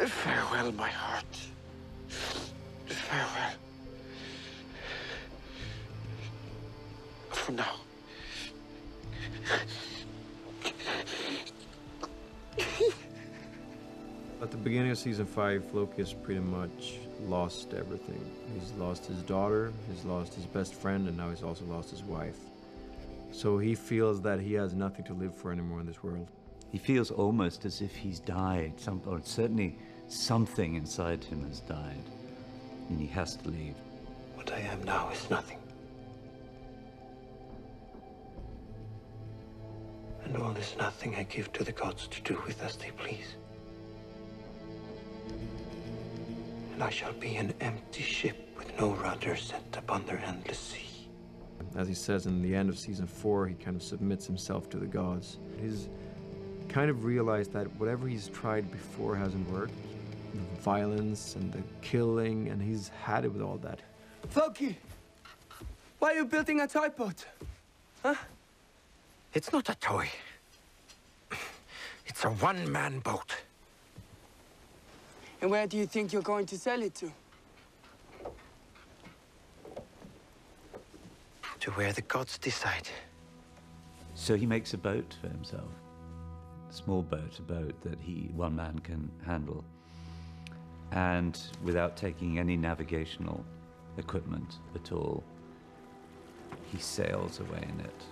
Farewell, my heart. Farewell. For now. At the beginning of season 5, Floki has pretty much lost everything. He's lost his daughter, he's lost his best friend, and now he's also lost his wife. So he feels that he has nothing to live for anymore in this world. He feels almost as if he's died, or certainly something inside him has died, and he has to leave. What I am now is nothing. And all this nothing I give to the gods to do with as they please. And I shall be an empty ship with no rudder set upon their endless sea. As he says in the end of season 4, he kind of submits himself to the gods. He's kind of realized that whatever he's tried before hasn't worked. The violence and the killing, and he's had it with all that. Floki, why are you building a toy boat? Huh? It's not a toy. It's a one-man boat. And where do you think you're going to sell it to? To where the gods decide. So he makes a boat for himself. A small boat, a boat that one man can handle. And without taking any navigational equipment at all, he sails away in it,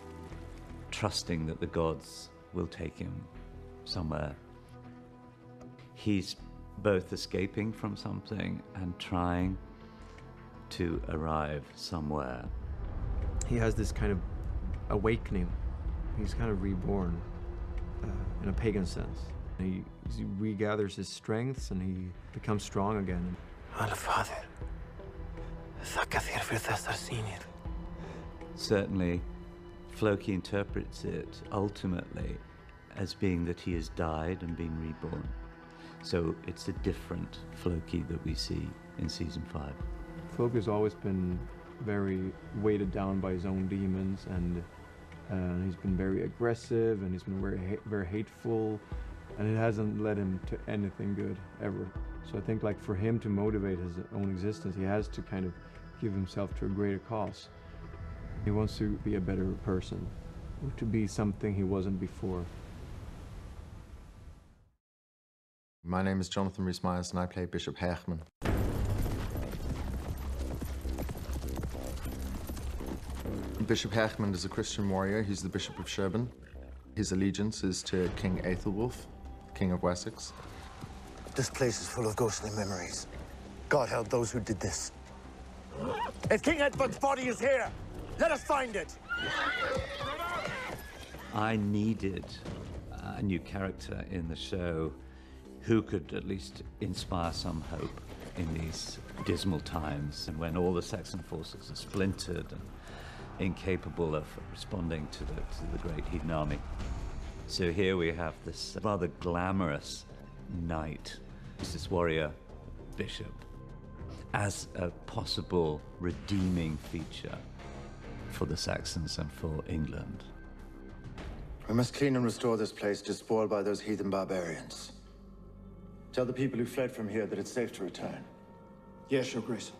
trusting that the gods will take him somewhere. He's both escaping from something and trying to arrive somewhere. He has this kind of awakening. He's kind of reborn in a pagan sense. He regathers his strengths and he becomes strong again. Allfather, þakka þér fyrir þessar sýnir. Certainly, Floki interprets it ultimately as being that he has died and been reborn. So it's a different Floki that we see in season 5. Floki has always been very weighted down by his own demons, and he's been very aggressive, and he's been very hateful, and it hasn't led him to anything good ever. So I think, like, for him to motivate his own existence, he has to kind of give himself to a greater cause. He wants to be a better person, or to be something he wasn't before. My name is Jonathan Rhys Meyers, and I play Bishop Heahmund. Bishop Heahmund is a Christian warrior. He's the Bishop of Sherborne. His allegiance is to King Aethelwulf, King of Wessex. This place is full of ghostly memories. God help those who did this. If King Edward's body is here, let us find it! I needed a new character in the show who could at least inspire some hope in these dismal times, and when all the Saxon forces are splintered and incapable of responding to the great heathen army. So here we have this rather glamorous knight, this warrior bishop, as a possible redeeming feature for the Saxons and for England. We must clean and restore this place despoiled by those heathen barbarians. Tell the people who fled from here that it's safe to return. Yes, Your Grace.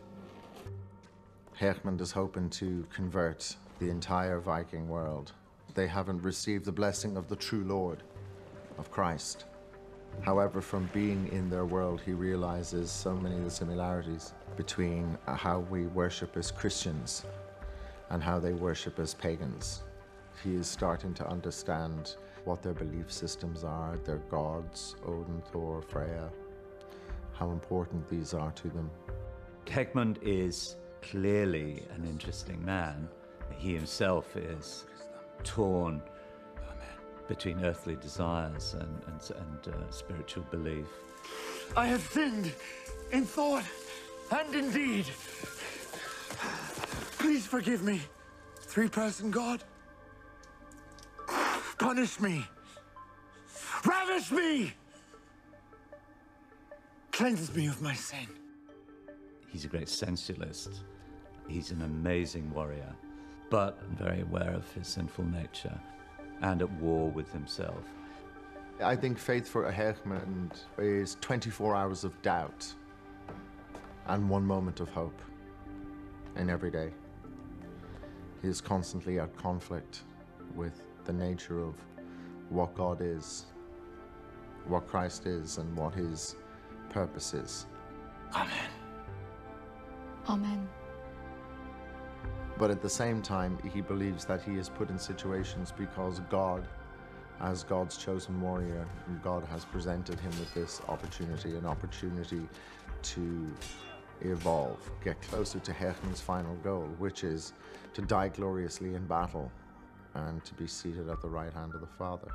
Heahmund is hoping to convert the entire Viking world. They haven't received the blessing of the true Lord, of Christ. However, from being in their world, he realizes so many of the similarities between how we worship as Christians and how they worship as pagans. He is starting to understand what their belief systems are, their gods, Odin, Thor, Freya, how important these are to them. Heahmund is clearly an interesting man. He himself is torn between earthly desires and spiritual belief. I have sinned in thought and in deed. Please forgive me, three-person God. Punish me. Ravish me. Cleanse me of my sin. He's a great sensualist. He's an amazing warrior, but very aware of his sinful nature and at war with himself. I think faith for Heahmund is 24 hours of doubt and 1 moment of hope in every day. He is constantly at conflict with the nature of what God is, what Christ is, and what his purpose is. Amen. Amen. But at the same time, he believes that he is put in situations because God, as God's chosen warrior, God has presented him with this opportunity, an opportunity to evolve, get closer to Heahmund's final goal, which is to die gloriously in battle and to be seated at the right hand of the Father.